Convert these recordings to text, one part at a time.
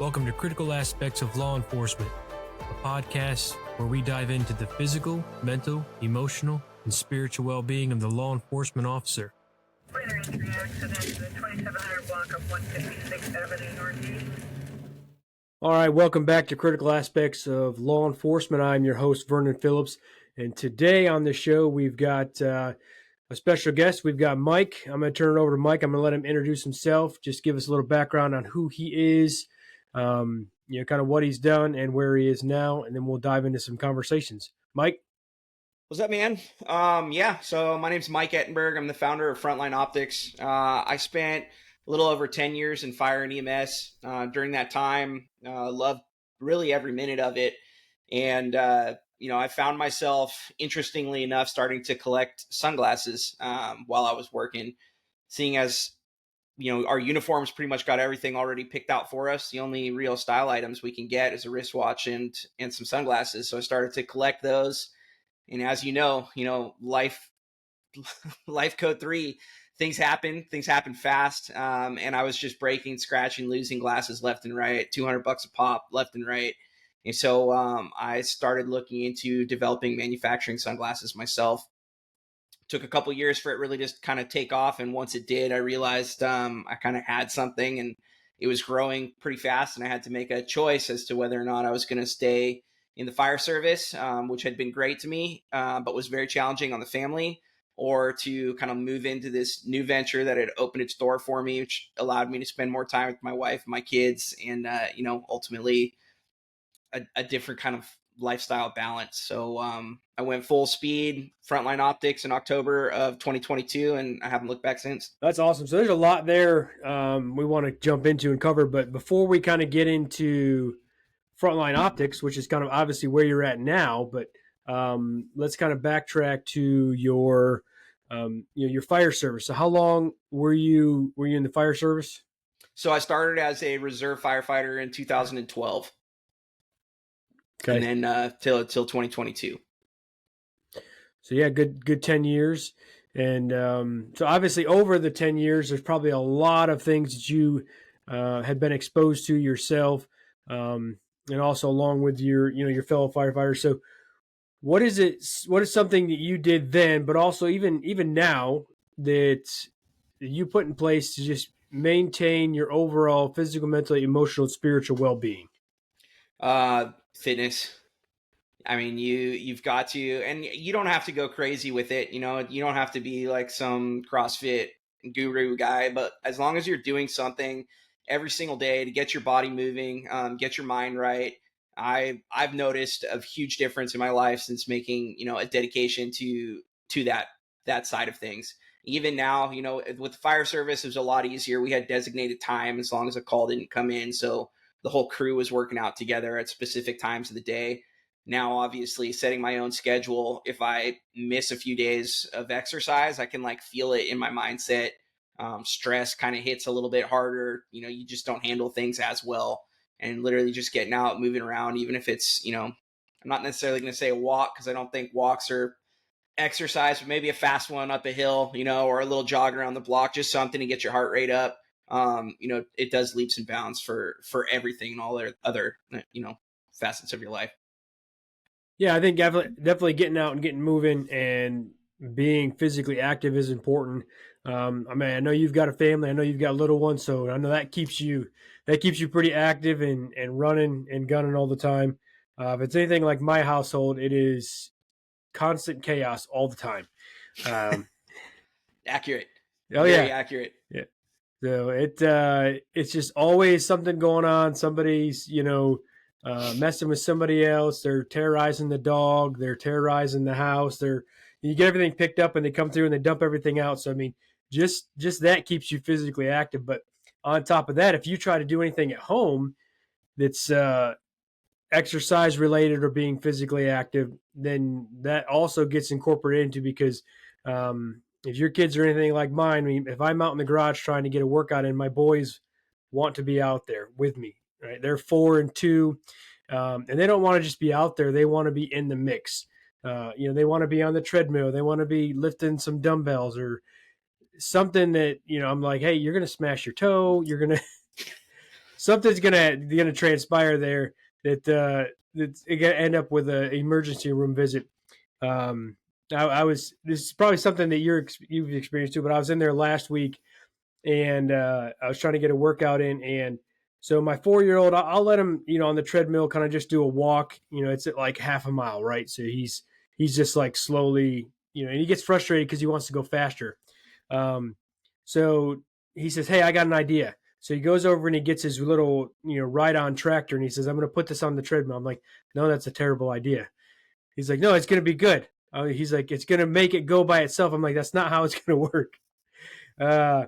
Welcome to Critical Aspects of Law Enforcement, a podcast where we dive into the physical, mental, emotional, and spiritual well-being of the law enforcement officer. Minor injury accident in the 2700 block of 156th Avenue Northeast. All right, welcome back to Critical Aspects of Law Enforcement. I'm your host, Vernon Phillips, and today on the show we've got a special guest. We've got Mike. I'm going to turn it over to Mike. I'm going to let him introduce himself, just give us a little background on who he is, kind of what he's done and where he is now, and then we'll dive into some conversations. Mike? What's up, man? So my name's Mike Ettenberg. I'm the founder of Frontline Optics. I spent a little over 10 years in fire and EMS. During that time, loved really every minute of it. And, I found myself, interestingly enough, starting to collect sunglasses while I was working, seeing as, our uniforms pretty much got everything already picked out for us. The only real style items we can get is a wristwatch and some sunglasses. So I started to collect those. And as you know, life code 3, things happen fast. And I was just breaking, scratching, losing glasses left and right, $200 a pop left and right. And so I started looking into developing manufacturing sunglasses myself. Took a couple years for it really just kind of take off. And once it did, I realized I kind of had something and it was growing pretty fast. And I had to make a choice as to whether or not I was going to stay in the fire service, which had been great to me, but was very challenging on the family, or to kind of move into this new venture that had opened its door for me, which allowed me to spend more time with my wife and my kids, and, ultimately a different kind of lifestyle balance. So I went full speed, Frontline Optics in October of 2022, and I haven't looked back since. That's awesome. So there's a lot there we want to jump into and cover, but before we kind of get into Frontline Optics, which is kind of obviously where you're at now, but let's kind of backtrack to your fire service. So how long were you in the fire service? So I started as a reserve firefighter in 2012. Okay. And then till 2022. So yeah, good 10 years. And so obviously over the 10 years, there's probably a lot of things that you had been exposed to yourself, and also along with your fellow firefighters. So what is something that you did then, but also even now that you put in place to just maintain your overall physical, mental, emotional, spiritual well-being? Fitness. I mean, you've got to, and you don't have to go crazy with it. You don't have to be like some CrossFit guru guy, but as long as you're doing something every single day to get your body moving, get your mind right. I've noticed a huge difference in my life since making, a dedication to that side of things. Even now, with the fire service, it was a lot easier. We had designated time as long as a call didn't come in. So the whole crew was working out together at specific times of the day. Now, obviously, setting my own schedule, if I miss a few days of exercise, I can feel it in my mindset. Stress kind of hits a little bit harder. You just don't handle things as well. And literally just getting out, moving around, even if it's, I'm not necessarily going to say a walk because I don't think walks are exercise, but maybe a fast one up a hill, or a little jog around the block, just something to get your heart rate up. It does leaps and bounds for everything and all other, facets of your life. Yeah, I think definitely getting out and getting moving and being physically active is important. I know you've got a family. I know you've got little ones, so I know that keeps you pretty active and running and gunning all the time. If it's anything like my household, it is constant chaos all the time. Accurate. Oh, Very yeah. Accurate. Yeah. So it's just always something going on. Somebody's, messing with somebody else. They're terrorizing the dog. They're terrorizing the house. You get everything picked up and they come through and they dump everything out. So, I mean, just that keeps you physically active. But on top of that, if you try to do anything at home that's exercise related or being physically active, then that also gets incorporated into, because if your kids are anything like mine, I mean, if I'm out in the garage trying to get a workout in, my boys want to be out there with me, right? They're 4 and 2, and they don't want to just be out there. They want to be in the mix. They want to be on the treadmill. They want to be lifting some dumbbells or something that, I'm like, hey, you're going to smash your toe. You're going to. something's gonna transpire there that's gonna end up with an emergency room visit. Um, I was this is probably something that you've experienced too, but I was in there last week and I was trying to get a workout in, and so my 4-year-old, I'll let him, on the treadmill, kind of just do a walk. It's at like half a mile, right? So he's just like slowly, and he gets frustrated because he wants to go faster. Um, so he says, "Hey, I got an idea." So he goes over and he gets his little, ride-on tractor, and he says, "I'm going to put this on the treadmill." I'm like, "No, that's a terrible idea." He's like, "No, it's going to be good." He's like, "It's going to make it go by itself." I'm like, "That's not how it's going to work." Uh,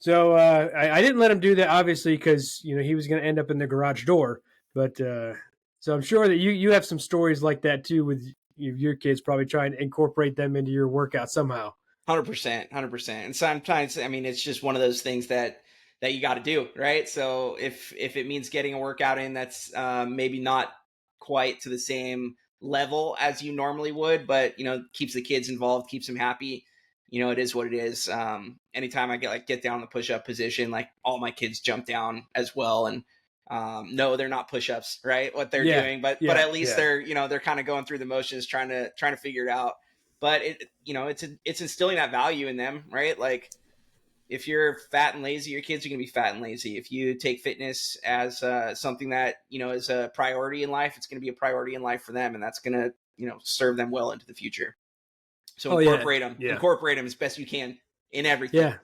so I didn't let him do that, obviously, because he was going to end up in the garage door. But so I'm sure that you have some stories like that too with your kids, probably trying to incorporate them into your workout somehow. 100%, 100%. And sometimes, I mean, it's just one of those things that you got to do, right? So if it means getting a workout in, that's maybe not quite to the same level as you normally would, but keeps the kids involved, keeps them happy. It is what it is. Anytime I get down in the push-up position, like all my kids jump down as well. And no, they're not push-ups, right? What they're Yeah, doing, but yeah, at least yeah, they're kind of going through the motions, trying to figure it out. But it's instilling that value in them, right? Like if you're fat and lazy, your kids are going to be fat and lazy. If you take fitness as something that is a priority in life, it's going to be a priority in life for them, and that's going to serve them well into the future. So oh yeah, yeah, incorporate them as best you can in everything. yeah,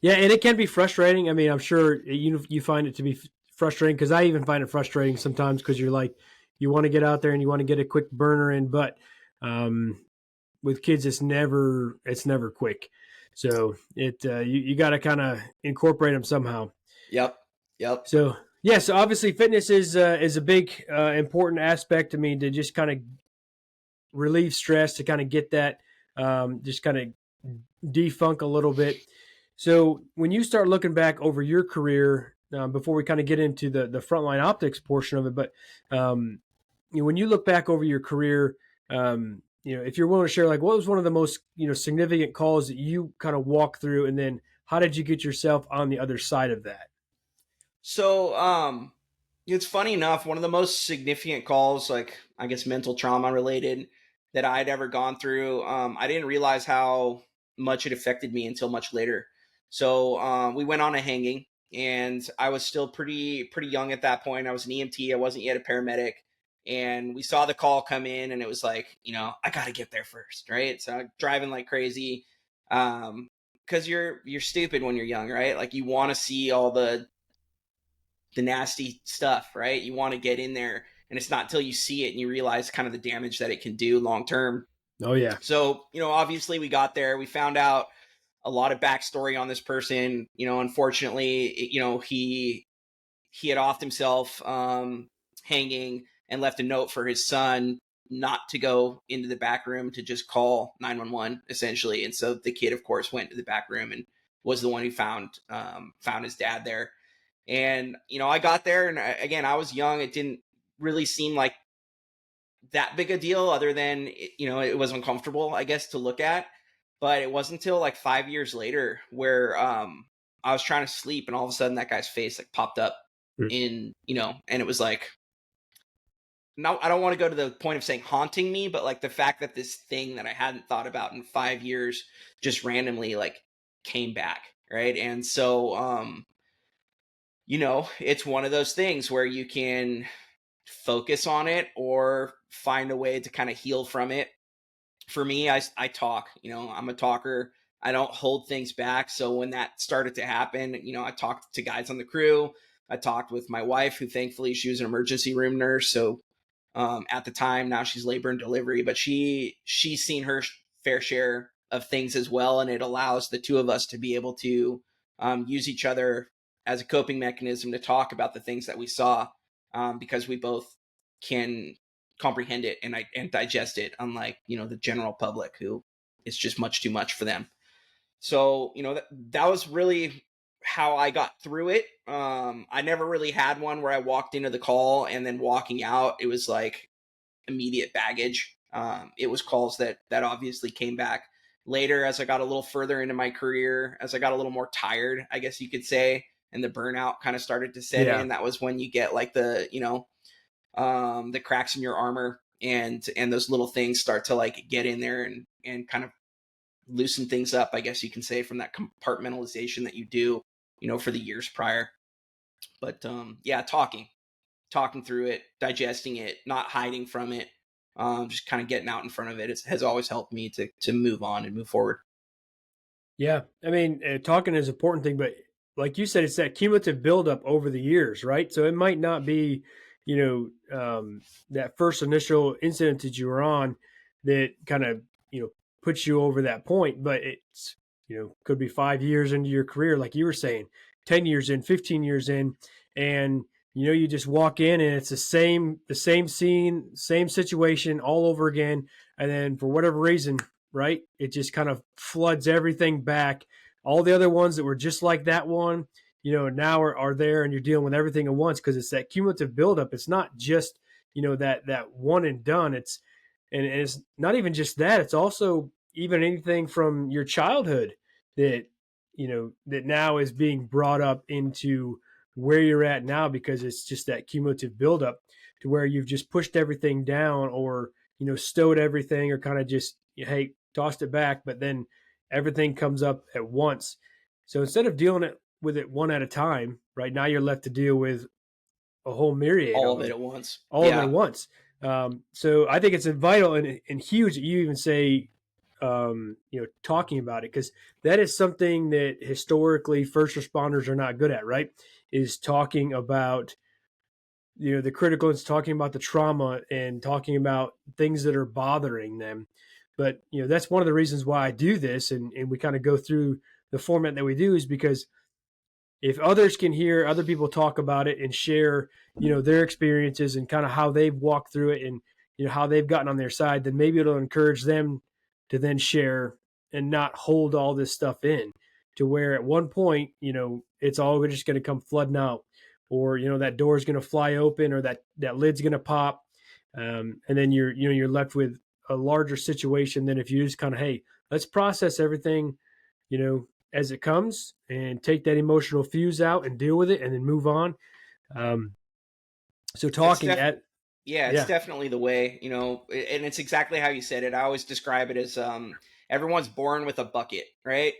yeah, and it can be frustrating. I mean, I'm sure you find it to be frustrating, because I even find it frustrating sometimes, because you're like, you want to get out there and you want to get a quick burner in, but um, with kids, it's never quick. So you got to kind of incorporate them somehow. Yep. Yep. So yeah, so obviously fitness is a big important aspect. I mean, to just kind of relieve stress, to kind of get that just kind of defunk a little bit. So when you start looking back over your career, before we kind of get into the frontline optics portion of it, but when you look back over your career, if you're willing to share, like, what was one of the most significant calls that you kind of walked through, and then how did you get yourself on the other side of that? So it's funny enough, one of the most significant calls, like I guess mental trauma related, that I'd ever gone through, I didn't realize how much it affected me until much later. So we went on a hanging, and I was still pretty young at that point. I was an EMT. I wasn't yet a paramedic. And we saw the call come in, and it was like, I got to get there first, right? So I'm driving like crazy, because you're stupid when you're young, right? Like you want to see all the nasty stuff, right? You want to get in there, and it's not until you see it and you realize kind of the damage that it can do long term. Oh yeah. So, obviously we got there, we found out a lot of backstory on this person. Unfortunately, he had offed himself, hanging, and left a note for his son not to go into the back room, to just call 911 essentially. And so the kid, of course, went to the back room and was the one who found his dad there. And, I got there, and again, I was young. It didn't really seem like that big a deal, other than, it was uncomfortable, I guess, to look at. But it wasn't until like 5 years later where I was trying to sleep, and all of a sudden that guy's face like popped up and it was like, now I don't want to go to the point of saying haunting me, but like the fact that this thing that I hadn't thought about in 5 years just randomly like came back. Right. And so, it's one of those things where you can focus on it or find a way to kind of heal from it. For me, I talk, I'm a talker. I don't hold things back. So when that started to happen, I talked to guys on the crew. I talked with my wife, who thankfully she was an emergency room nurse. So at the time, now she's labor and delivery, but she's seen her fair share of things as well. And it allows the two of us to be able to use each other as a coping mechanism to talk about the things that we saw, because we both can comprehend it and digest it, unlike, the general public, who it's just much too much for them. So, that was really how I got through it. I never really had one where I walked into the call and then walking out, it was like immediate baggage. It was calls that obviously came back later as I got a little further into my career, as I got a little more tired, I guess you could say. and the burnout kind of started to set Yeah. in. That was when you get like the cracks in your armor, and those little things start to like get in there and kind of loosen things up, I guess you can say, from that compartmentalization that you do, for the years prior. But yeah, talking through it, digesting it, not hiding from it, just kind of getting out in front of it has always helped me to move on and move forward. Yeah. I mean, talking is an important thing, but like you said, it's that cumulative buildup over the years, right? So it might not be, that first initial incident that you were on that kind of, puts you over that point, but it's, could be 5 years into your career, like you were saying, 10 years in, 15 years in, and, you just walk in and it's the same scene, same situation all over again. And then for whatever reason, right? It just kind of floods everything back. All the other ones that were just like that one, now are there, and you're dealing with everything at once because it's that cumulative buildup. It's not just, that one and done. And it's not even just that. It's also even anything from your childhood that, that now is being brought up into where you're at now because it's just that cumulative buildup to where you've just pushed everything down or, stowed everything or kind of just, hey, tossed it back, but then everything comes up at once. So instead of dealing with it one at a time, right now you're left to deal with a whole myriad All of of it them, at once. all of it at Yeah. once. So I think it's vital and huge that you even say, talking about it, because that is something that historically first responders are not good at, right? Is talking about the critical is talking about the trauma and talking about things that are bothering them. But that's one of the reasons why I do this, and we kind of go through the format that we do is because if others can hear other people talk about it and share their experiences and kind of how they've walked through it and how they've gotten on their side, then maybe it'll encourage them to then share and not hold all this stuff in to where at one point it's all just going to come flooding out, or that door is going to fly open, or that lid's going to pop, and then you're left with a larger situation than if you just kind of, hey, let's process everything you know as it comes and take that emotional fuse out and deal with it and then move on. um, so It's talking at Yeah, it's yeah. definitely the way, and it's exactly how you said it. I always describe it as everyone's born with a bucket, right?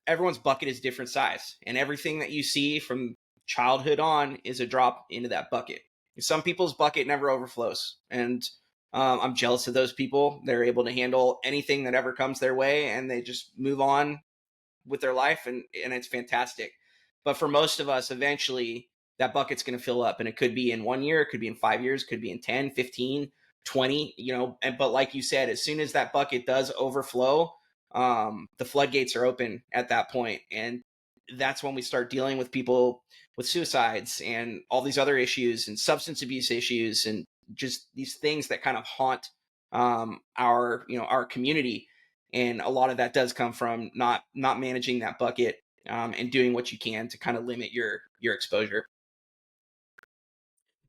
Everyone's bucket is different size, and everything that you see from childhood on is a drop into that bucket. Some people's bucket never overflows, and I'm jealous of those people. They're able to handle anything that ever comes their way, and they just move on with their life, and it's fantastic. But for most of us, eventually that bucket's going to fill up, and it could be in 1 year, it could be in 5 years, it could be in 10, 15, 20, but like you said, as soon as that bucket does overflow, the floodgates are open at that point. And that's when we start dealing with people with suicides and all these other issues and substance abuse issues and just these things that kind of haunt our community. And a lot of that does come from not managing that bucket, and doing what you can to kind of limit your exposure.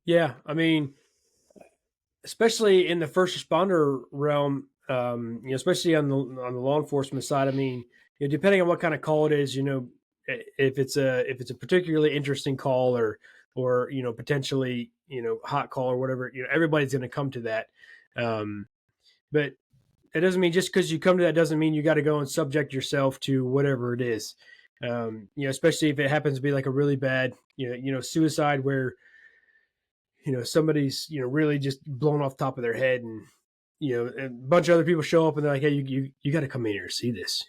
Yeah, I mean, especially in the first responder realm, especially on the law enforcement side. I mean, depending on what kind of call it is, if it's a particularly interesting call or potentially hot call or whatever, everybody's going to come to that. But it doesn't mean just because you come to that doesn't mean you got to go and subject yourself to whatever it is. Especially if it happens to be like a really bad, suicide where somebody's really just blown off the top of their head, and a bunch of other people show up and they're like, hey, you got to come in here and see this.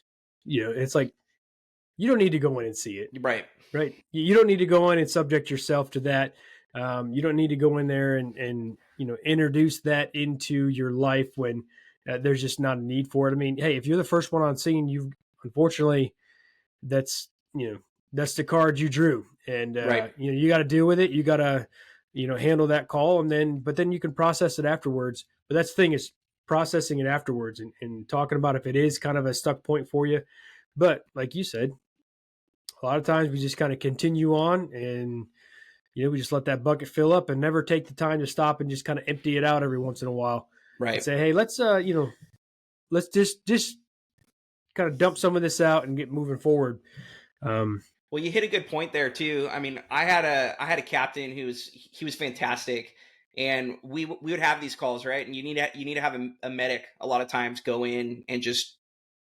It's like, you don't need to go in and see it, Right. right? You don't need to go in and subject yourself to that. You don't need to go in there and introduce that into your life when there's just not a need for it. I mean, hey, if you're the first one on scene, you've unfortunately that's that's the card you drew, and Right. you got to deal with it. You got to handle that call, and then you can process it afterwards. But that's the thing, is processing it afterwards and talking about if it is kind of a stuck point for you. But like you said, a lot of times we just kind of continue on, and we just let that bucket fill up and never take the time to stop and just kind of empty it out every once in a while and Right. say, hey, let's just kind of dump some of this out and get moving forward. Well, you hit a good point there too. I mean, I had a captain he was fantastic, and we would have these calls, right? And you need to have a medic a lot of times go in and just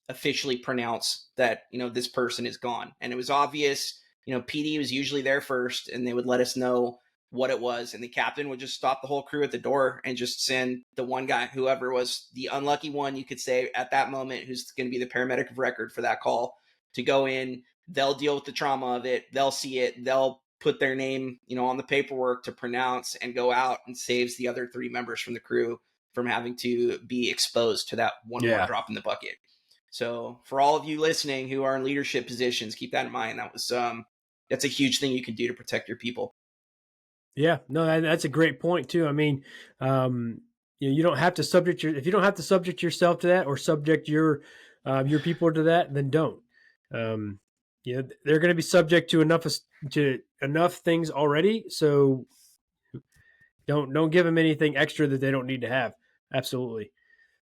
officially pronounce that this person is gone. And it was obvious. PD was usually there first, and they would let us know what it was, and the captain would just stop the whole crew at the door and just send the one guy, whoever was the unlucky one, you could say at that moment, who's going to be the paramedic of record for that call, to go in. They'll deal with the trauma of it. They'll see it. They'll put their name, on the paperwork to pronounce, and go out and saves the other three members from the crew from having to be exposed to that one more Yeah. drop in the bucket. So for all of you listening who are in leadership positions, keep that in mind. That's a huge thing you can do to protect your people. Yeah, no, that's a great point too. I mean, you don't have to if you don't have to subject yourself to that, or subject your people to that, then don't. Um, they're going to be subject to enough things already. So don't give them anything extra that they don't need to have. Absolutely.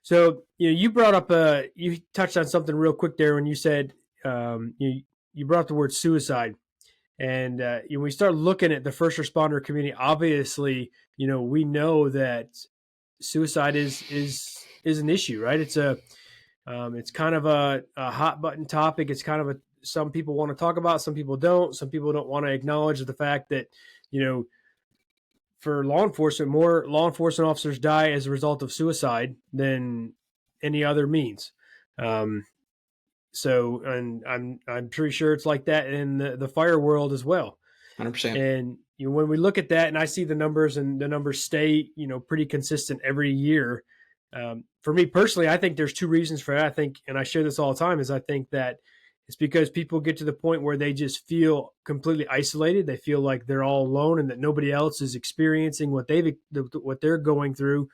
So you brought up you touched on something real quick there when you said you brought up the word suicide. And when we start looking at the first responder community, obviously, we know that suicide is an issue, right? It's kind of a hot button topic. It's kind of some people want to talk about, some people don't. Some people don't want to acknowledge the fact that, for law enforcement, more law enforcement officers die as a result of suicide than any other means. So, and I'm pretty sure it's like that in the fire world as well. 100%. And when we look at that, and I see the numbers, and the numbers stay pretty consistent every year. For me personally, I think there's two reasons for that. I think, and I share this all the time, is I think that it's because people get to the point where they just feel completely isolated. They feel like they're all alone, and that nobody else is experiencing what they're going through.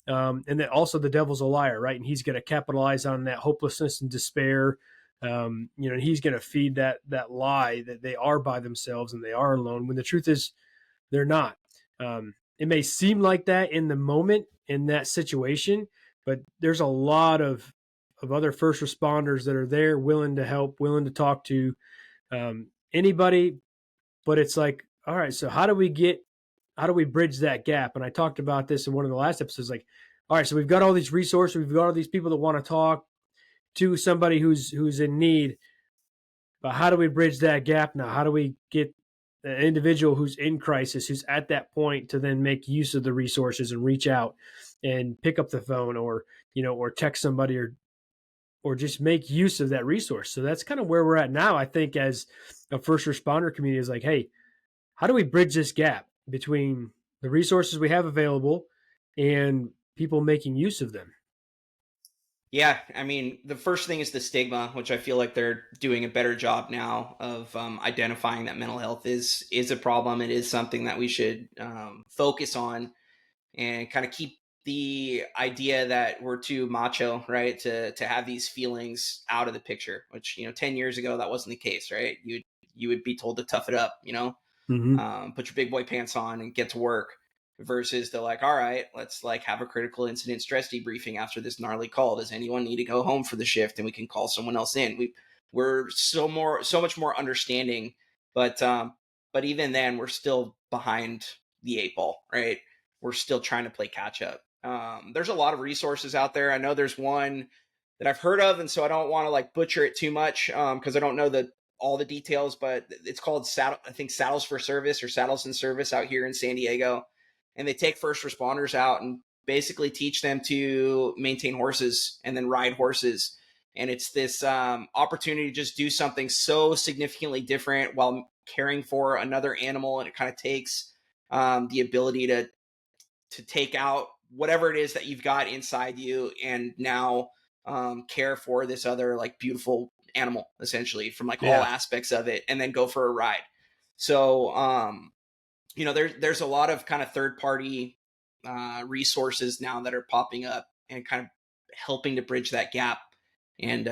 And that also the devil's a liar, right? And he's going to capitalize on that hopelessness and despair. And he's going to feed that lie that they are by themselves and they are alone, when the truth is they're not. It may seem like that in the moment, in that situation, but there's a lot of other first responders that are there, willing to help, willing to talk to anybody. But it's like, all right, so how do we bridge that gap? And I talked about this in one of the last episodes. Like, all right, so we've got all these resources, we've got all these people that want to talk to somebody who's in need, but how do we bridge that gap now? How do we get an individual who's in crisis, who's at that point, to then make use of the resources and reach out and pick up the phone, or or text somebody, or just make use of that resource? So that's kind of where we're at now. I think as a first responder community is like, hey, how do we bridge this gap between the resources we have available and people making use of them? Yeah, I mean, the first thing is the stigma, which I feel like they're doing a better job now of identifying that mental health is a problem. It is something that we should focus on, and kind of keep the idea that we're too macho, right, to have these feelings out of the picture. Which 10 years ago that wasn't the case, right? You would be told to tough it up, Mm-hmm. put your big boy pants on and get to work, versus they're like, all right, let's like have a critical incident stress debriefing after this gnarly call. Does anyone need to go home for the shift? And we can call someone else in. We're so much more understanding, but even then we're still behind the eight ball, right? We're still trying to play catch up. There's a lot of resources out there. I know there's one that I've heard of, and so I don't want to like butcher it too much, because I don't know all the details, but it's called Saddles for Service, or Saddles in Service, out here in San Diego. And they take first responders out and basically teach them to maintain horses and then ride horses. And it's this opportunity to just do something so significantly different while caring for another animal. And it kind of takes the ability to take out whatever it is that you've got inside you, and now care for this other like beautiful animal, essentially, from like all aspects of it, and then go for a ride. So there's a lot of kind of third party resources now that are popping up and kind of helping to bridge that gap. And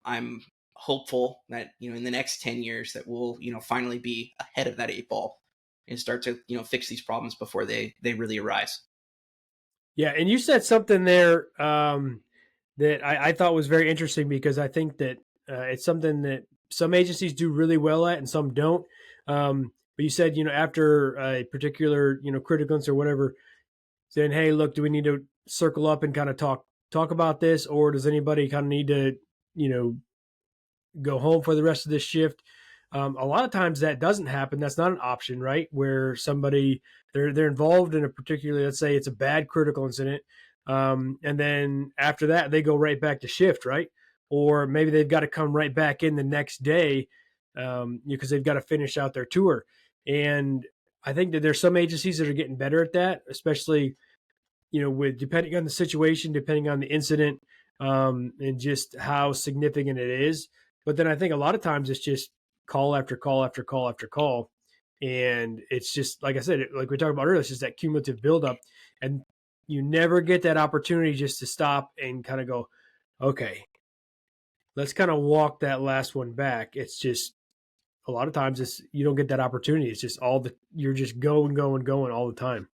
I'm hopeful that in the next 10 years that we'll finally be ahead of that eight ball and start to fix these problems before they really arise. Yeah, and you said something there that I thought was very interesting, because I think that it's something that some agencies do really well at and some don't. But you said, after a particular, critical incident or whatever, saying, hey, look, do we need to circle up and kind of talk about this, or does anybody kind of need to, you know, go home for the rest of this shift? A lot of times that doesn't happen. That's not an option, right? Where somebody they're involved in a particular, let's say it's a bad critical incident, and then after that they go right back to shift, right? Or maybe they've got to come right back in the next day because they've got to finish out their tour. And I think that there's some agencies that are getting better at that, especially with depending on the situation, depending on the incident, and just how significant it is. But then I think a lot of times it's just call after call after call after call. And it's just, like I said, like we talked about earlier, it's just that cumulative buildup. And you never get that opportunity just to stop and kind of go, okay, let's kind of walk that last one back. It's just a lot of times you don't get that opportunity. It's just you're just going all the time.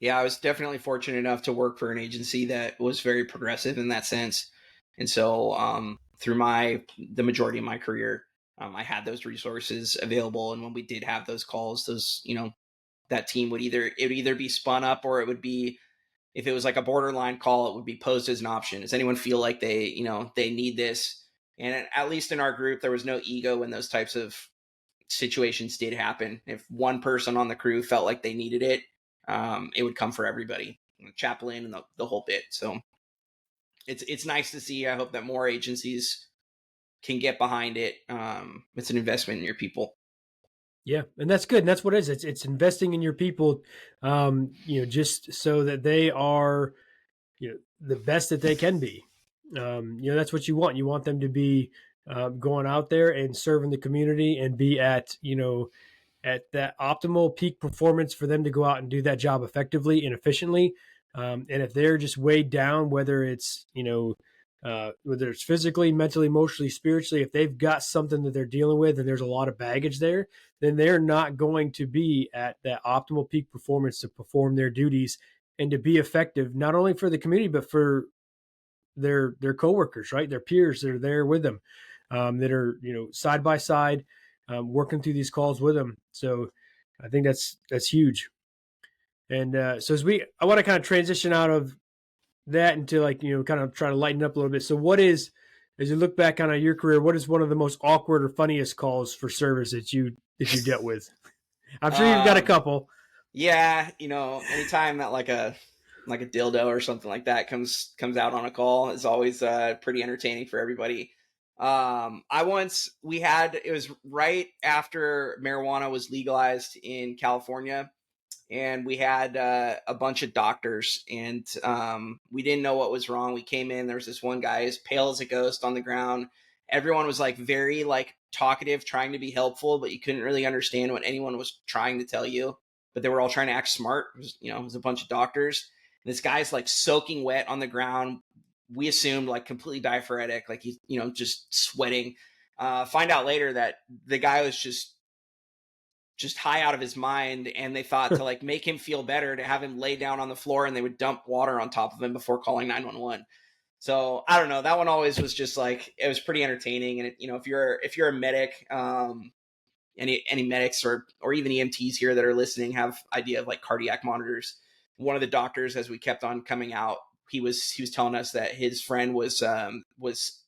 Yeah, I was definitely fortunate enough to work for an agency that was very progressive in that sense. And so through the majority of my career, I had those resources available. And when we did have those calls, that team would either be spun up, or it would be, if it was like a borderline call, it would be posed as an option. Does anyone feel like they need this? And at least in our group, there was no ego when those types of situations did happen. If one person on the crew felt like they needed it, it would come for everybody, the chaplain and the whole bit. So it's nice to see. I hope that more agencies can get behind it. It's an investment in your people. Yeah, and that's good. And that's what it is. It's investing in your people, just so that they are, the best that they can be. That's what you want. You want them to be going out there and serving the community and be at that optimal peak performance for them to go out and do that job effectively and efficiently. And if they're just weighed down, whether it's physically, mentally, emotionally, spiritually, if they've got something that they're dealing with and there's a lot of baggage there, then they're not going to be at that optimal peak performance to perform their duties and to be effective, not only for the community, but for their coworkers, right? Their peers that are there with them, that are, side by side, working through these calls with them. So I think that's huge. And so I want to kind of transition out of that into kind of try to lighten up a little bit. So as you look back on your career, what is one of the most awkward or funniest calls for service that you dealt with? I'm sure you've got a couple. Yeah, anytime that like a dildo or something like that comes out on a call is always pretty entertaining for everybody. It was right after marijuana was legalized in California, and we had a bunch of doctors, and we didn't know what was wrong. We came in, there was this one guy as pale as a ghost on the ground. Everyone was like very like talkative, trying to be helpful, but you couldn't really understand what anyone was trying to tell you. But they were all trying to act smart. It was a bunch of doctors. And this guy's like soaking wet on the ground. We assumed like completely diaphoretic, like he's just sweating. Find out later that the guy was just high out of his mind, and they thought to like make him feel better to have him lay down on the floor, and they would dump water on top of him before calling 911. So I don't know, that one always was just like, it was pretty entertaining. And if you're a medic, any medics or even EMTs here that are listening have idea of like cardiac monitors. One of the doctors, as we kept on coming out, he was telling us that his friend was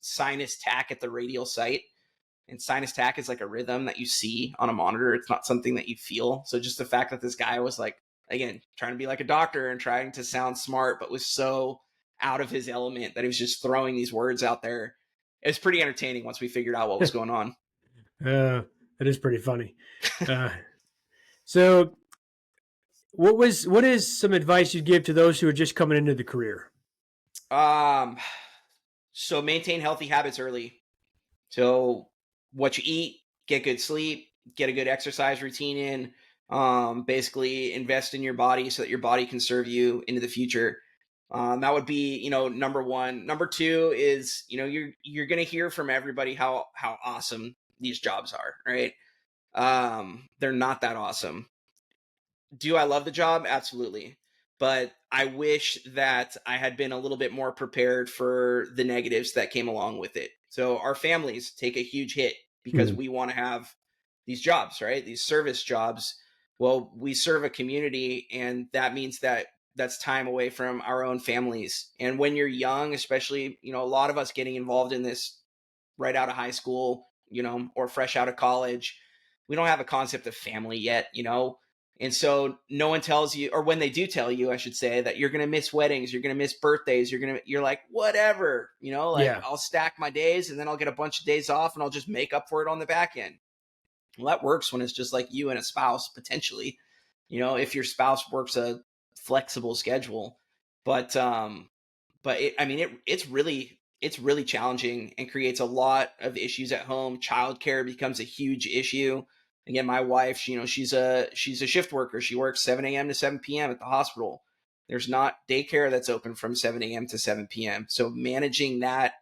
sinus tach at the radial site. And sinus tach is like a rhythm that you see on a monitor. It's not something that you feel. So just the fact that this guy was like, again, trying to be like a doctor and trying to sound smart, but was so out of his element that he was just throwing these words out there. It was pretty entertaining once we figured out what was going on. That is pretty funny. So what is some advice you'd give to those who are just coming into the career? So maintain healthy habits early. So what you eat, get good sleep, get a good exercise routine in, basically invest in your body so that your body can serve you into the future. That would be, number one. Number two is, you're going to hear from everybody how awesome these jobs are, right? They're not that awesome. Do I love the job? Absolutely. But I wish that I had been a little bit more prepared for the negatives that came along with it. So our families take a huge hit because we want to have these jobs, right? These service jobs. Well, we serve a community, and that means that that's time away from our own families. And when you're young, especially, a lot of us getting involved in this right out of high school, or fresh out of college, we don't have a concept of family yet. And so no one tells you, or when they do tell you, I should say, that you're going to miss weddings, you're going to miss birthdays, you're like, whatever, like Yeah. I'll stack my days and then I'll get a bunch of days off and I'll just make up for it on the back end. Well, that works when it's just like you and a spouse, potentially, if your spouse works a flexible schedule. But it's really challenging and creates a lot of issues at home. Childcare becomes a huge issue. Again, my wife, she's a shift worker. She works 7 a.m. to 7 p.m. at the hospital. There's not daycare that's open from 7 a.m. to 7 p.m. So managing that,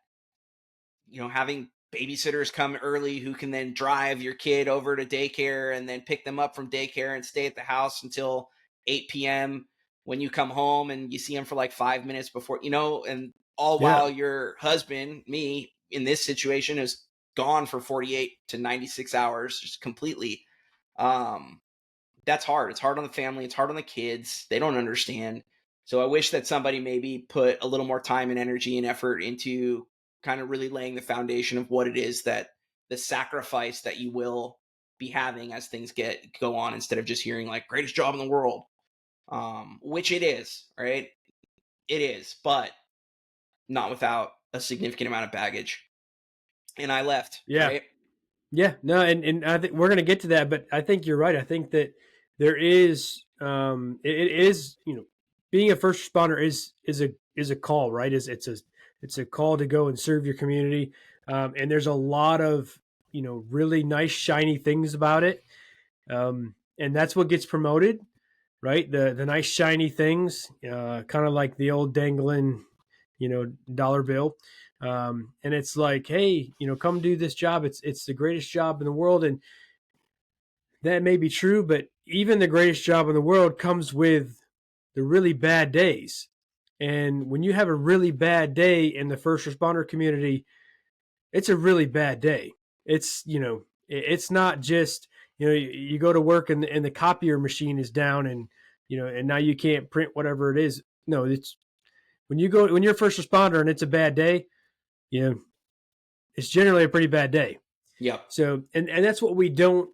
having babysitters come early who can then drive your kid over to daycare and then pick them up from daycare and stay at the house until 8 p.m. when you come home, and you see them for like 5 minutes before, and all Yeah. while your husband, me in this situation, is gone for 48 to 96 hours just completely. That's hard. It's hard on the family. It's hard on the kids. They don't understand. So I wish that somebody maybe put a little more time and energy and effort into kind of really laying the foundation of what it is, that the sacrifice that you will be having as things go on, instead of just hearing like greatest job in the world, which it is, right? It is, but not without a significant amount of baggage. And I left, Yeah. right? Yeah, no, and I think we're going to get to that, but I think you're right. I think that there is, it is, being a first responder is a call, right? It's a call to go and serve your community, and there's a lot of really nice shiny things about it, and that's what gets promoted, right? The nice shiny things, kind of like the old dangling, dollar bill. And it's like, hey, come do this job. It's the greatest job in the world, and that may be true, but even the greatest job in the world comes with the really bad days. And when you have a really bad day in the first responder community, it's a really bad day. It's it's not just you go to work and the copier machine is down, and and now you can't print whatever it is. No, it's when you're a first responder and it's a bad day, you know, it's generally a pretty bad day. Yep. So, and that's what we don't.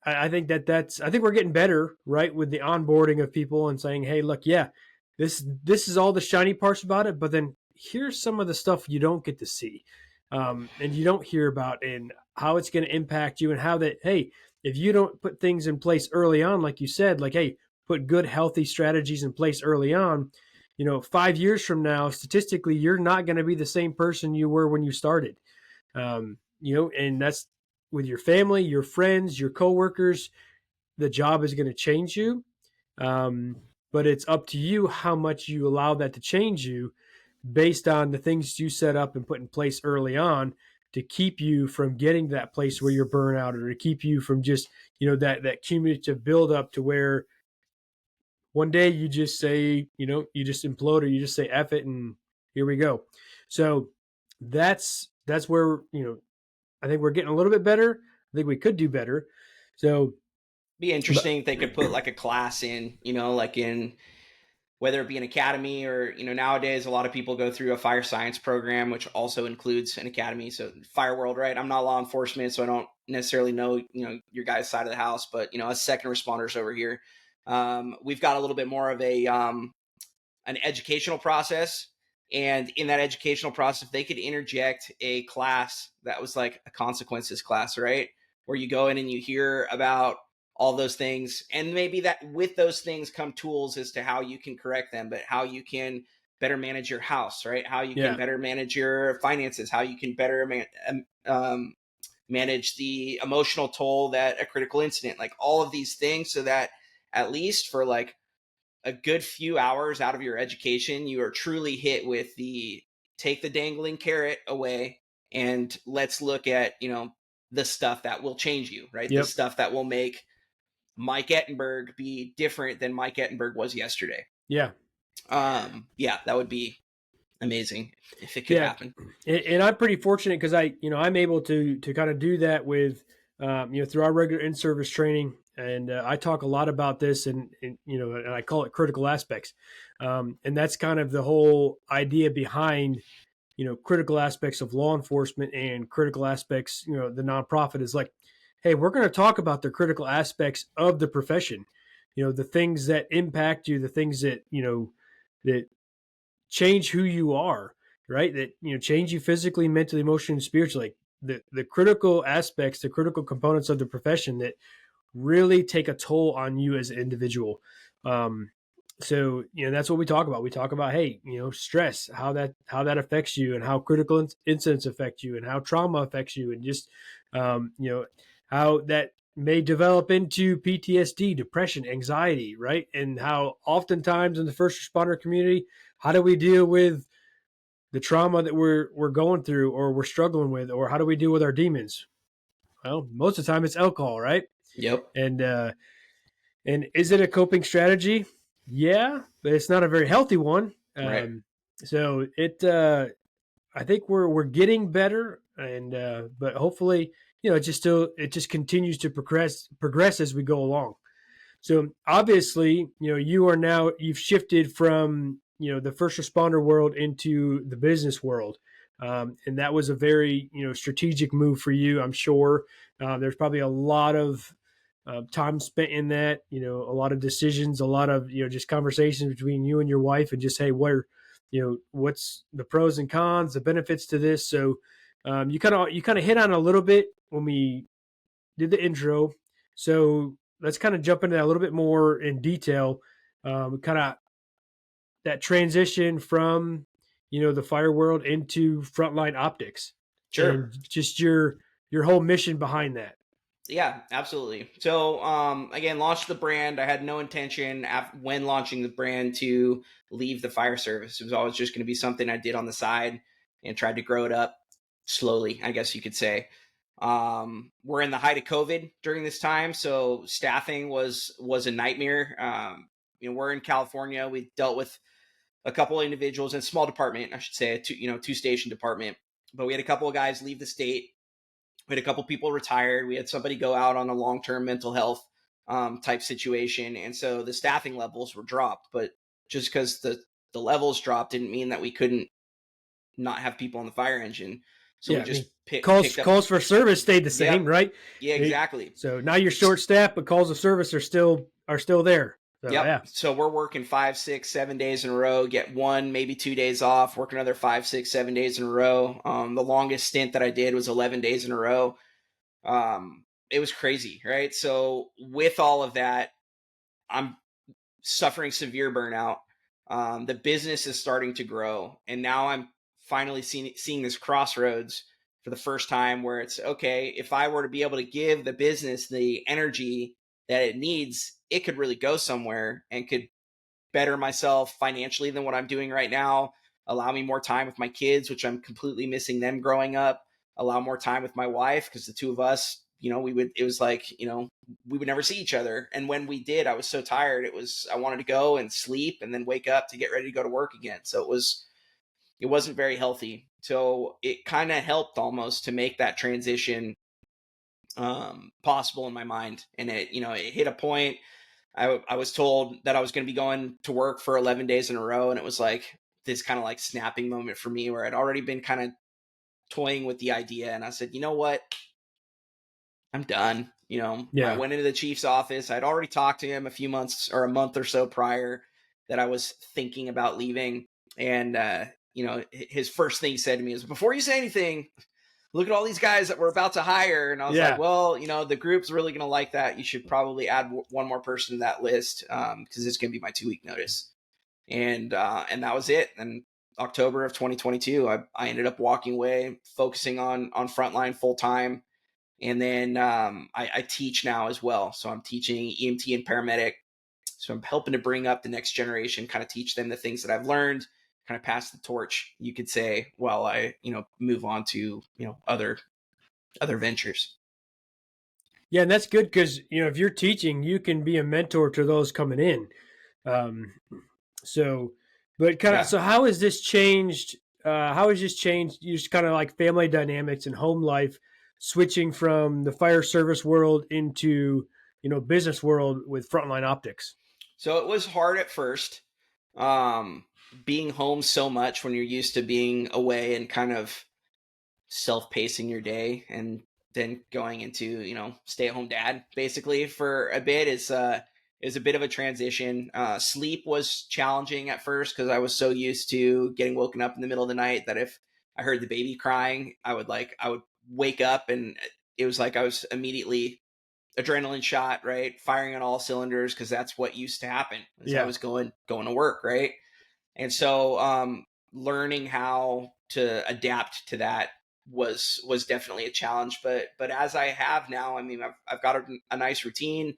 I think I think we're getting better, right, with the onboarding of people and saying, hey, look, yeah, this is all the shiny parts about it, but then here's some of the stuff you don't get to see, and you don't hear about, and how it's going to impact you, and how that, hey, if you don't put things in place early on, like you said, like, hey, put good, healthy strategies in place early on, 5 years from now, statistically, you're not going to be the same person you were when you started. And that's with your family, your friends, your coworkers. The job is going to change you, but it's up to you how much you allow that to change you, based on the things you set up and put in place early on to keep you from getting to that place where you're burnout, or to keep you from just that cumulative buildup to where one day you just say, you just implode, or you just say F it and here we go. So that's where, I think we're getting a little bit better. I think we could do better. So Be interesting if they could put like a class in, like in, whether it be an academy or, nowadays a lot of people go through a fire science program, which also includes an academy. So fire world, right? I'm not law enforcement, so I don't necessarily know, your guys' side of the house, but, as second responders over here, we've got a little bit more of an educational process. And in that educational process, if they could interject a class that was like a consequences class, right? Where you go in and you hear about all those things, and maybe that with those things come tools as to how you can correct them, but how you can better manage your house, right? How you can better manage your finances, how you can better manage the emotional toll that a critical incident, like all of these things, so that at least for like a good few hours out of your education, you are truly hit with the take the dangling carrot away and let's look at, the stuff that will change you, right? The stuff that will make Mike Ettenberg be different than Mike Ettenberg was yesterday. Yeah. Yeah, that would be amazing if it could Yeah, happen. and I'm pretty fortunate because I'm able to kind of do that with, through our regular in-service training, and I talk a lot about this, and I call it critical aspects, and that's kind of the whole idea behind, critical aspects of law enforcement and critical aspects, the nonprofit is like, hey, we're going to talk about the critical aspects of the profession, the things that impact you, the things that that change who you are, right? That change you physically, mentally, emotionally, and spiritually. Like the critical aspects, the critical components of the profession that really take a toll on you as an individual. So that's what we talk about. We talk about, hey, stress, how that affects you, and how critical incidents affect you, and how trauma affects you, and just how that may develop into PTSD, depression, anxiety, right? And how oftentimes in the first responder community, how do we deal with the trauma that we're going through or we're struggling with, or how do we deal with our demons? Well, most of the time it's alcohol, right? Yep. And is it a coping strategy? Yeah, but it's not a very healthy one. Right. So I think we're getting better, and but hopefully, it just continues to progress as we go along. So obviously, you've shifted from the first responder world into the business world, and that was a very strategic move for you. I'm sure there's probably a lot of time spent in that. A lot of decisions, a lot of just conversations between you and your wife, and just hey, what's the pros and cons, the benefits to this. So you kind of hit on a little bit when we did the intro. So let's kind of jump into that a little bit more in detail. Kind of that transition from the fire world into Frontline Optics, Sure. and just your whole mission behind that. Yeah, absolutely. So, again, launched the brand. I had no intention when launching the brand to leave the fire service. It was always just going to be something I did on the side and tried to grow it up slowly, I guess you could say. We're in the height of COVID during this time, so staffing was a nightmare. We're in California. We dealt with a couple of individuals in a small department, I should say, a two station department. But we had a couple of guys leave the state. We had a couple people retired. We had somebody go out on a long-term mental health type situation, and so the staffing levels were dropped. But just because the levels dropped didn't mean that we couldn't not have people on the fire engine. So we Yeah, I just mean, picked up. calls for service stayed the same, Yep. right? Yeah, exactly. So now you're short staffed, but calls of service are still there. So Yep. yeah, So we're working 5, 6, 7 days in a row, get 1, maybe 2 days off, work another 5, 6, 7 days in a row. The longest stint that I did was 11 days in a row. It was crazy, right? So with all of that, I'm suffering severe burnout. The business is starting to grow, and now I'm finally seeing this crossroads for the first time where it's okay. If I were to be able to give the business the energy that it needs, it could really go somewhere and could better myself financially than what I'm doing right now, allow me more time with my kids, which I'm completely missing them growing up, allow more time with my wife, because the two of us, it was like, we would never see each other. And when we did, I was so tired. I wanted to go and sleep and then wake up to get ready to go to work again. So it wasn't very healthy. So it kind of helped almost to make that transition possible in my mind. And it hit a point. I was told that I was going to be going to work for 11 days in a row. And it was like this kind of like snapping moment for me where I'd already been kind of toying with the idea. And I said, you know what? I'm done. I yeah, went into the chief's office. I'd already talked to him a month or so prior that I was thinking about leaving. And, his first thing he said to me is, before you say anything, look at all these guys that we're about to hire. And I was like, yeah. well, the group's really going to like that. You should probably add one more person to that list because it's going to be my 2-week notice. And that was it. And October of 2022, I ended up walking away, focusing on Frontline full time. And then I teach now as well. So I'm teaching EMT and paramedic. So I'm helping to bring up the next generation, kind of teach them the things that I've learned, kind of pass the torch, you could say, while I, move on to, other ventures. Yeah, and that's good because if you're teaching, you can be a mentor to those coming in. Um, so, But kind of, Yeah. so how has this changed? How has this changed just kind of like family dynamics and home life, switching from the fire service world into, business world with Frontline Optics? So it was hard at first, um, being home so much when you're used to being away and kind of self-pacing your day, and then going into, stay-at-home dad basically for a bit is a bit of a transition. Sleep was challenging at first because I was so used to getting woken up in the middle of the night that if I heard the baby crying, I would wake up, and it was like I was immediately adrenaline shot, right, firing on all cylinders, because that's what used to happen as I Yeah. was going to work, right. And so learning how to adapt to that was definitely a challenge. But as I have now, I mean, I've got a nice routine.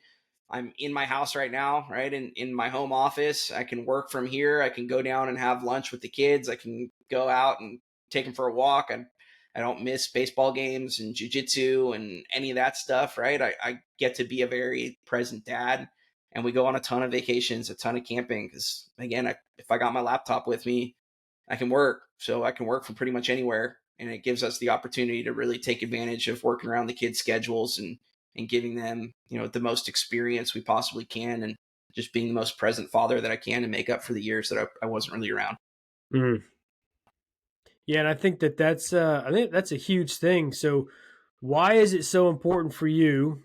I'm in my house right now, right, in my home office. I can work from here. I can go down and have lunch with the kids. I can go out and take them for a walk. I don't miss baseball games and jujitsu and any of that stuff, right? I get to be a very present dad, and we go on a ton of vacations, a ton of camping. Because again, if I got my laptop with me, I can work. So I can work from pretty much anywhere, and it gives us the opportunity to really take advantage of working around the kids' schedules, and giving them, the most experience we possibly can, and just being the most present father that I can to make up for the years that I wasn't really around. Mhm. Yeah, and I think I think that's a huge thing. So, why is it so important for you?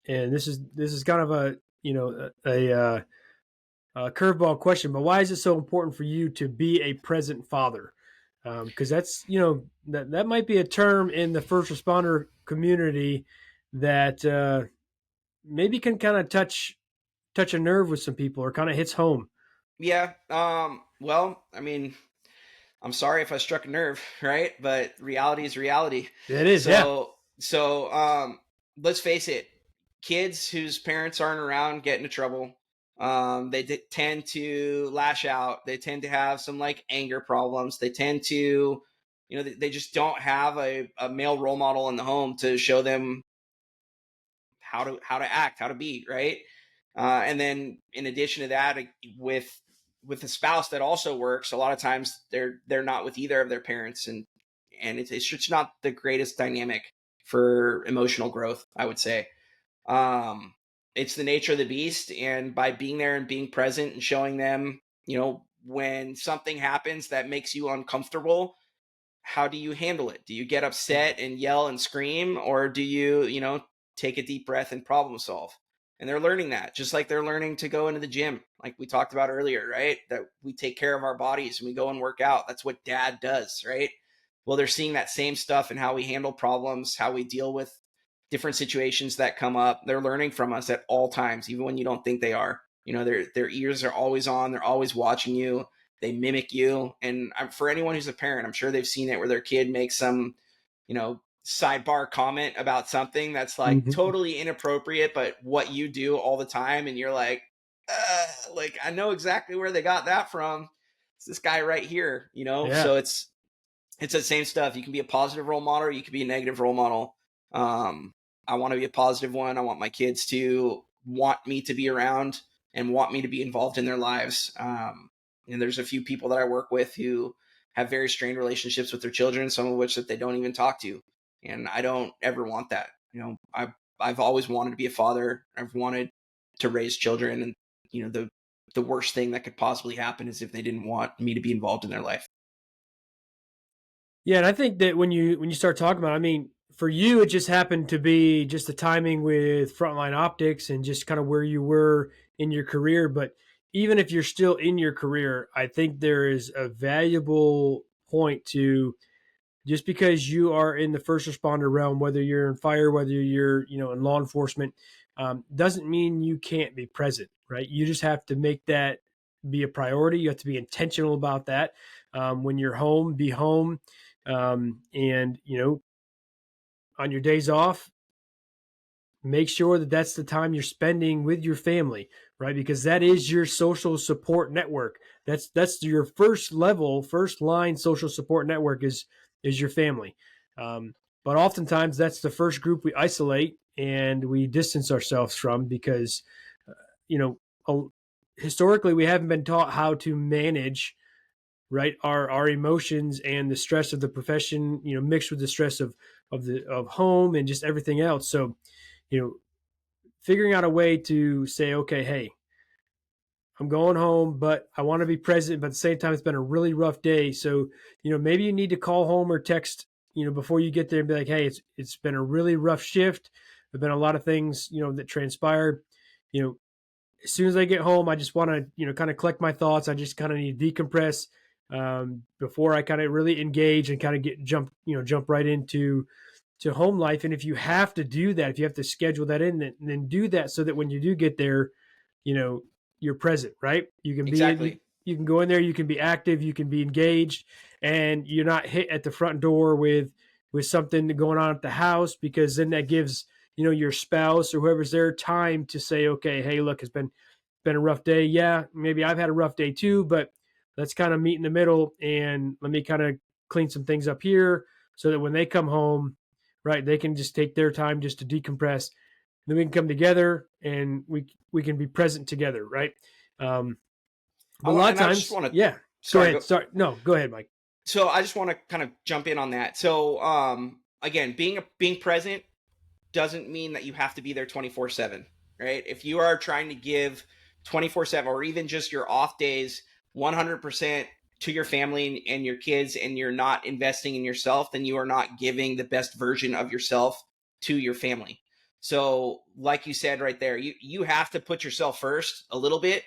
And this is kind of a a curveball question, but why is it so important for you to be a present father? Because that's that might be a term in the first responder community that maybe can kind of touch a nerve with some people or kind of hits home. Yeah. Well, I mean, I'm sorry if I struck a nerve, right? But reality is reality. It is, yeah. So let's face it, kids whose parents aren't around get into trouble. They tend to lash out. They tend to have some like anger problems. They tend to, they just don't have a male role model in the home to show them how to act, how to be, right. And then in addition to that, with with a spouse that also works, a lot of times they're not with either of their parents, and it's just not the greatest dynamic for emotional growth, I would say. um it's the nature of the beast, and by being there and being present and showing them, when something happens that makes you uncomfortable, how do you handle it? Do you get upset and yell and scream, or do you, take a deep breath and problem solve? And they're learning that, just like they're learning to go into the gym, like we talked about earlier, right? That we take care of our bodies and we go and work out. That's what dad does, right? Well, they're seeing that same stuff in how we handle problems, how we deal with different situations that come up. They're learning from us at all times, even when you don't think they are. Their ears are always on. They're always watching you. They mimic you. And for anyone who's a parent, I'm sure they've seen it where their kid makes some, sidebar comment about something that's like Mhm. totally inappropriate, but what you do all the time. And you're like, I know exactly where they got that from. It's this guy right here, Yeah. So it's the same stuff. You can be a positive role model, or you can be a negative role model. Um, I want to be a positive one. I want my kids to want me to be around and want me to be involved in their lives. And there's a few people that I work with who have very strained relationships with their children, some of which that they don't even talk to. And I don't ever want that. I've always wanted to be a father. I've wanted to raise children, and the worst thing that could possibly happen is if they didn't want me to be involved in their life. Yeah, and I think that when you start talking about, I mean, for you, it just happened to be just the timing with Frontline Optics and just kind of where you were in your career. But even if you're still in your career, I think there is a valuable point to just because you are in the first responder realm, whether you're in fire, whether you're in law enforcement, doesn't mean you can't be present, right? You just have to make that be a priority. You have to be intentional about that. When you're home, be home, and on your days off, make sure that that's the time you're spending with your family, right? Because that is your social support network. That's your first level, first line social support network is your family. But oftentimes that's the first group we isolate and we distance ourselves from because you know historically we haven't been taught how to manage right? Our emotions and the stress of the profession, mixed with the stress of home and just everything else. So, figuring out a way to say, okay, hey, I'm going home, but I want to be present. But at the same time, it's been a really rough day. So, maybe you need to call home or text, before you get there and be like, hey, it's been a really rough shift. There've been a lot of things, that transpired. As soon as I get home, I just want to, kind of collect my thoughts. I just kind of need to decompress before I kind of really engage and kind of jump right into home life. And if you have to do that, if you have to schedule that in, then do that so that when you do get there, you know, you're present, right? You can be, Exactly. you can go in there, you can be active, you can be engaged, and you're not hit at the front door with something going on at the house, because then that gives, your spouse or whoever's there time to say, okay, hey, look, it's been a rough day. Yeah, maybe I've had a rough day too, but let's kind of meet in the middle and let me kind of clean some things up here so that when they come home, right, they can just take their time just to decompress. Then we can come together and we can be present together, right? But a lot of And I just times, want to, yeah. Go sorry, ahead. Sorry, no, go ahead, Mike. so I just want to kind of jump in on that. So, again, being present doesn't mean that you have to be there 24/7, right? If you are trying to give 24/7 or even just your off days 100% to your family and your kids, and you're not investing in yourself, then you are not giving the best version of yourself to your family. So, like you said right there, you have to put yourself first a little bit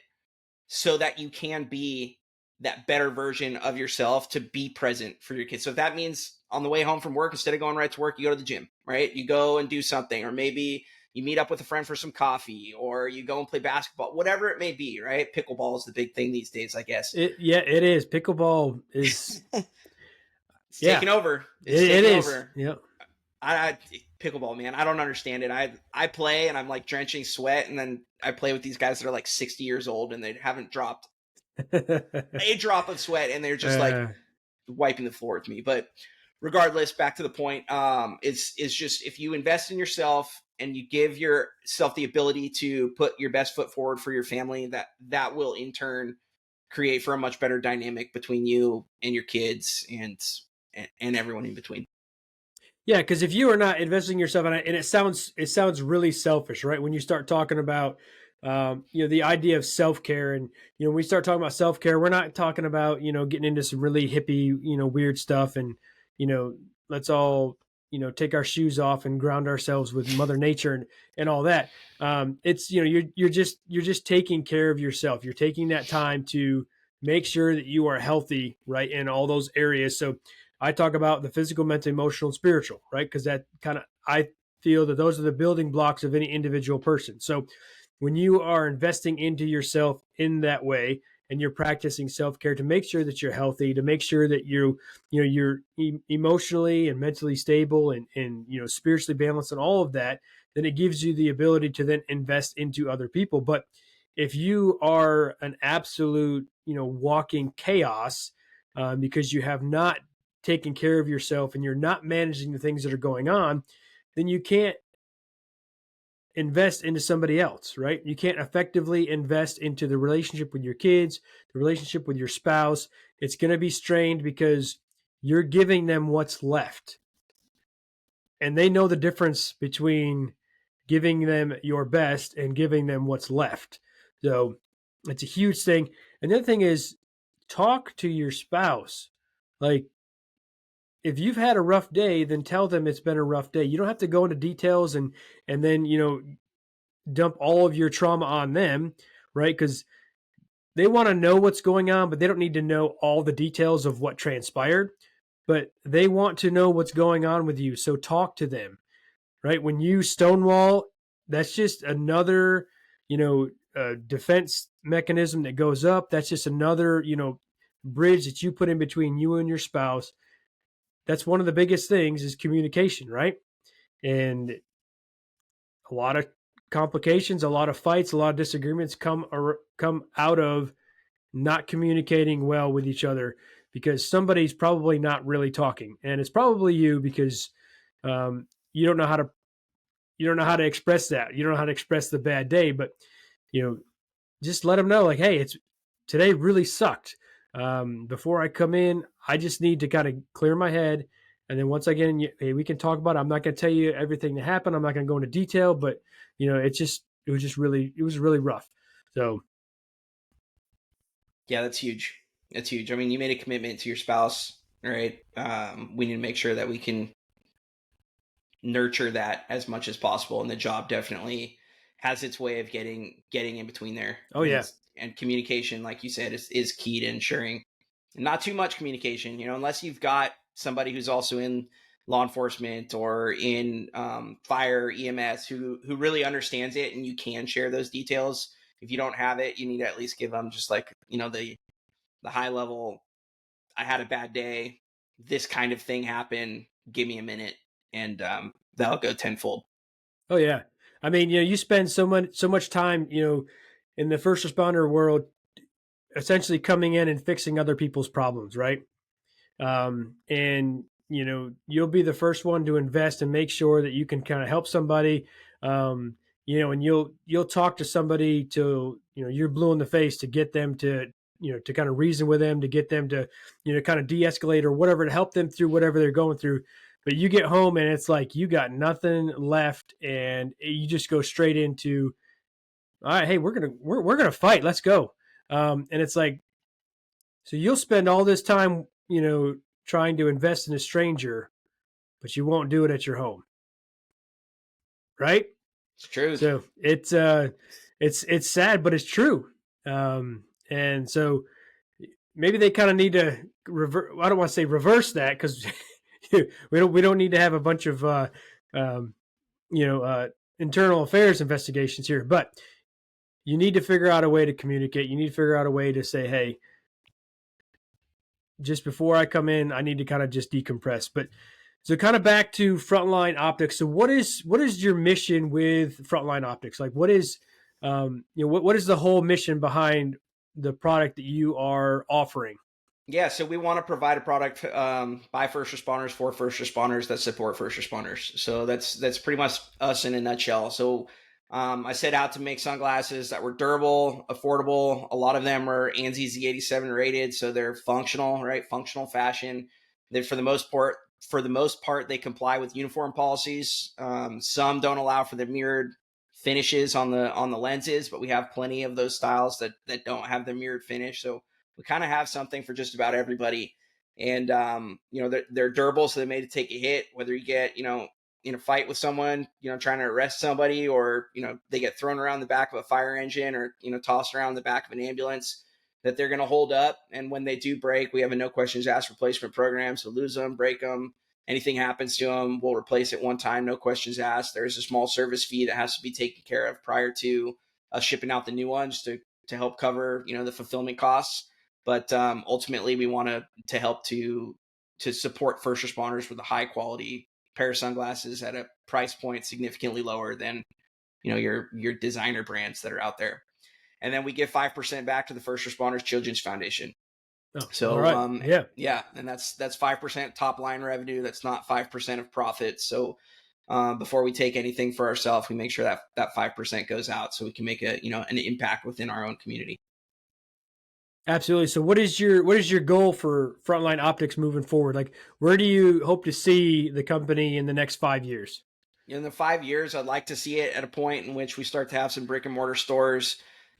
so that you can be that better version of yourself to be present for your kids. So if that means on the way home from work, instead of going right to work, you go to the gym, right? You go and do something, or maybe you meet up with a friend for some coffee, or you go and play basketball, whatever it may be, right? Pickleball is the big thing these days, I guess. It is. Pickleball is, It's yeah, taking over. It's it taking is. over. Yeah. I pickleball, man. I don't understand it. I play and I'm like drenching sweat, and then I play with these guys that are like 60 years old and they haven't dropped a drop of sweat, and they're just like wiping the floor with me. But regardless, back to the point, is just if you invest in yourself and you give yourself the ability to put your best foot forward for your family, that will in turn create for a much better dynamic between you and your kids and everyone in between. Yeah, because if you are not investing in yourself, and it sounds really selfish, right? When you start talking about, the idea of self care, and when we start talking about self care, we're not talking about getting into some really hippie, weird stuff, and you know, let's all take our shoes off and ground ourselves with Mother Nature and all that. It's you're just taking care of yourself. You're taking that time to make sure that you are healthy, right, in all those areas. So I talk about the physical, mental, emotional, and spiritual, right? Because that kind of, I feel that those are the building blocks of any individual person. So when you are investing into yourself in that way, and you're practicing self-care to make sure that you're healthy, to make sure that you're emotionally and mentally stable and spiritually balanced and all of that, then it gives you the ability to then invest into other people. But if you are an absolute walking chaos, because you have not taking care of yourself and you're not managing the things that are going on, then you can't invest into somebody else, right? You can't effectively invest into the relationship with your kids, the relationship with your spouse. It's going to be strained because you're giving them what's left. And they know the difference between giving them your best and giving them what's left. So it's a huge thing. And the other thing is, talk to your spouse. Like, if you've had a rough day, then tell them it's been a rough day. You don't have to go into details and then dump all of your trauma on them, right? Because they want to know what's going on, but they don't need to know all the details of what transpired. But they want to know what's going on with you, so talk to them, right? When you stonewall, that's just another defense mechanism that goes up. That's just another bridge that you put in between you and your spouse. That's one of the biggest things is communication, right? And a lot of complications, a lot of fights, a lot of disagreements come out of not communicating well with each other, because somebody's probably not really talking, and it's probably you, because you don't know how to express that. You don't know how to express the bad day, but you know just let them know, like, hey, it's today really sucked. Before I come in, I just need to kind of clear my head. And then once I get in, hey, we can talk about it. I'm not going to tell you everything that happened. I'm not going to go into detail, but it was really rough. So Yeah, that's huge. That's huge. I mean, you made a commitment to your spouse, right? We need to make sure that we can nurture that as much as possible, and the job definitely has its way of getting in between there. oh yeah, And communication, like you said, is key to ensuring not too much communication. Unless you've got somebody who's also in law enforcement or in fire EMS who really understands it, and you can share those details. If you don't have it, you need to at least give them just like the high level. I had a bad day. This kind of thing happened. Give me a minute, and that'll go tenfold. oh yeah. I mean, you spend so much time, in the first responder world, essentially coming in and fixing other people's problems, right? And you'll be the first one to invest and make sure that you can kind of help somebody. And you'll talk to somebody till you're blue in the face to get them to to kind of reason with them, to get them to kind of de-escalate or whatever, to help them through whatever they're going through. But you get home and it's like you got nothing left, and you just go straight into, all right, hey, we're gonna fight, let's go. And it's like, so you'll spend all this time trying to invest in a stranger, but you won't do it at your home, right? It's true. So it's sad, but it's true. And so maybe they kind of need to I don't want to say reverse that, because we don't need to have a bunch of um, internal affairs investigations here, but you need to figure out a way to communicate. You need to figure out a way to say, hey, just before I come in, I need to kind of just decompress. But so kind of back to Frontline Optics. So what is your mission with Frontline Optics? Like, what is what is the whole mission behind the product that you are offering? Yeah, so we want to provide a product by first responders for first responders that support first responders. So that's pretty much us in a nutshell. So I set out to make sunglasses that were durable, affordable. A lot of them are ANSI Z87 rated, so they're functional, right? Functional fashion. They for the most part, they comply with uniform policies. Some don't allow for the mirrored finishes on the lenses, but we have plenty of those styles that don't have the mirrored finish. So we kind of have something for just about everybody. And they're durable, so they're made to take a hit, whether you get in a fight with someone trying to arrest somebody, or they get thrown around the back of a fire engine, or tossed around the back of an ambulance, that they're going to hold up. And when they do break, we have a no questions asked replacement program. So lose them, break them, anything happens to them, we'll replace it one time, no questions asked. There's a small service fee that has to be taken care of prior to us shipping out the new ones to help cover the fulfillment costs. But ultimately, we want to help to support first responders with a high quality pair of sunglasses at a price point significantly lower than your designer brands that are out there. And then we give 5% back to the First Responders Children's Foundation. Oh, So all right. yeah, and that's 5% top line revenue. That's not 5% of profit. So before we take anything for ourselves, we make sure that 5% goes out, so we can make an impact within our own community. Absolutely. So what is your goal for Frontline Optics moving forward? Like, where do you hope to see the company in the next 5 years? In the 5 years, I'd like to see it at a point in which we start to have some brick and mortar stores.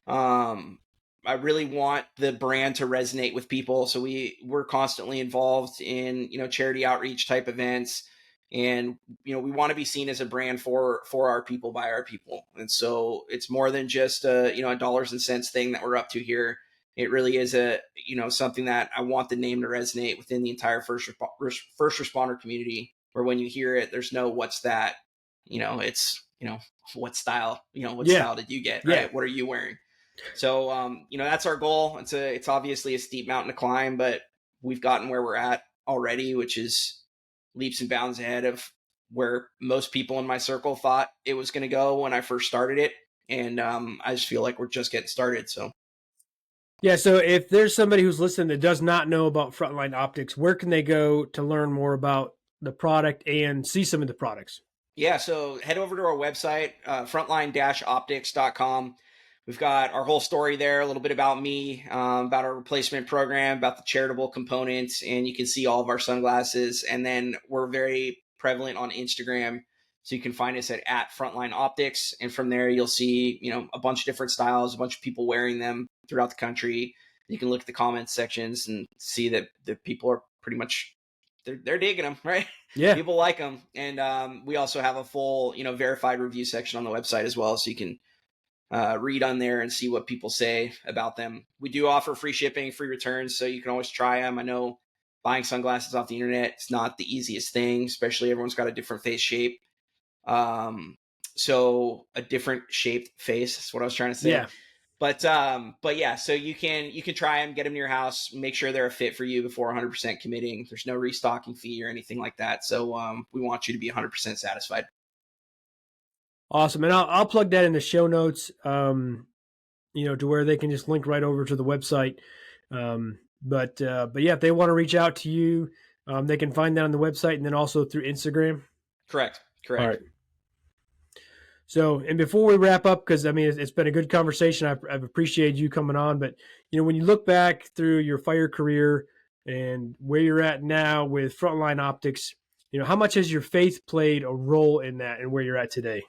I really want the brand to resonate with people. So we're constantly involved in, charity outreach type events. And, we want to be seen as a brand for our people, by our people. And so it's more than just a dollars and cents thing that we're up to here. It really is something that I want the name to resonate within the entire first responder community, where when you hear it, there's no, what's that? It's, what style, style did you get? Right. What are you wearing? So, that's our goal. It's obviously a steep mountain to climb, but we've gotten where we're at already, which is leaps and bounds ahead of where most people in my circle thought it was going to go when I first started it. And I just feel like we're just getting started. So. Yeah, so if there's somebody who's listening that does not know about Frontline Optics, where can they go to learn more about the product and see some of the products? Yeah, so head over to our website, frontline-optics.com. We've got our whole story there, a little bit about me, about our replacement program, about the charitable components, and you can see all of our sunglasses. And then we're very prevalent on Instagram. So you can find us at Frontline Optics. And from there, you'll see, a bunch of different styles, a bunch of people wearing them throughout the country. You can look at the comments sections and see that the people are pretty much, they're digging them, right? Yeah. People like them. And we also have a full, verified review section on the website as well. So you can read on there and see what people say about them. We do offer free shipping, free returns, so you can always try them. I know buying sunglasses off the internet is not the easiest thing, especially everyone's got a different face shape. So a different shaped face, that's what I was trying to say. Yeah. But yeah, so you can try them, get them to your house, make sure they're a fit for you before 100% committing. There's no restocking fee or anything like that. So we want you to be 100% satisfied. Awesome. And I'll plug that in the show notes, to where they can just link right over to the website. But yeah, if they want to reach out to you, they can find that on the website and then also through Instagram. Correct. All right. So, and before we wrap up, because it's been a good conversation. I've appreciated you coming on, but when you look back through your fire career and where you're at now with Frontline Optics, how much has your faith played a role in that and where you're at today?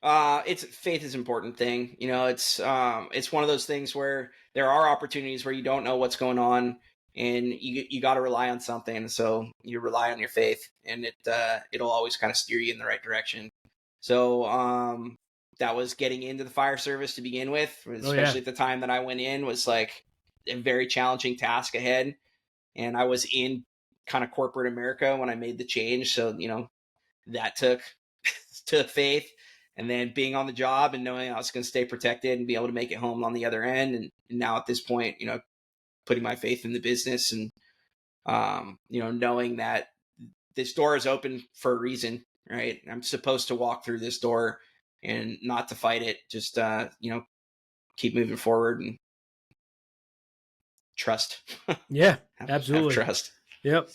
It's faith is an important thing. It's one of those things where there are opportunities where you don't know what's going on and you got to rely on something. So you rely on your faith and it'll always kind of steer you in the right direction. So, that was getting into the fire service to begin with, especially at the time that I went in was like a very challenging task ahead. And I was in kind of corporate America when I made the change. So, that took faith. And then being on the job and knowing I was going to stay protected and be able to make it home on the other end. And now at this point, putting my faith in the business and, knowing that this door is open for a reason, right? I'm supposed to walk through this door and not to fight it. Just, keep moving forward and trust. Yeah, absolutely. Have trust. Yep.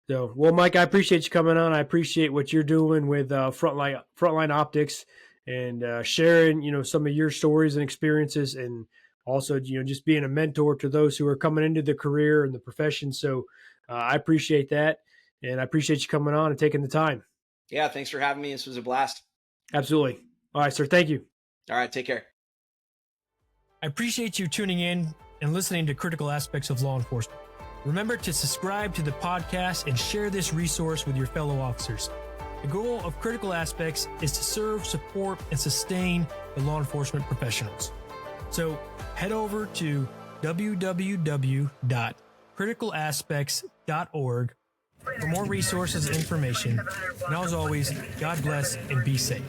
So, well, Mike, I appreciate you coming on. I appreciate what you're doing with Frontline Optics and sharing, some of your stories and experiences, and also, just being a mentor to those who are coming into the career and the profession. So, I appreciate that, and I appreciate you coming on and taking the time. Yeah, thanks for having me. This was a blast. Absolutely. All right, sir. Thank you. All right, take care. I appreciate you tuning in and listening to Critical Aspects of Law Enforcement. Remember to subscribe to the podcast and share this resource with your fellow officers. The goal of Critical Aspects is to serve, support, and sustain the law enforcement professionals. So head over to www.criticalaspects.org for more resources and information. And as always, God bless and be safe.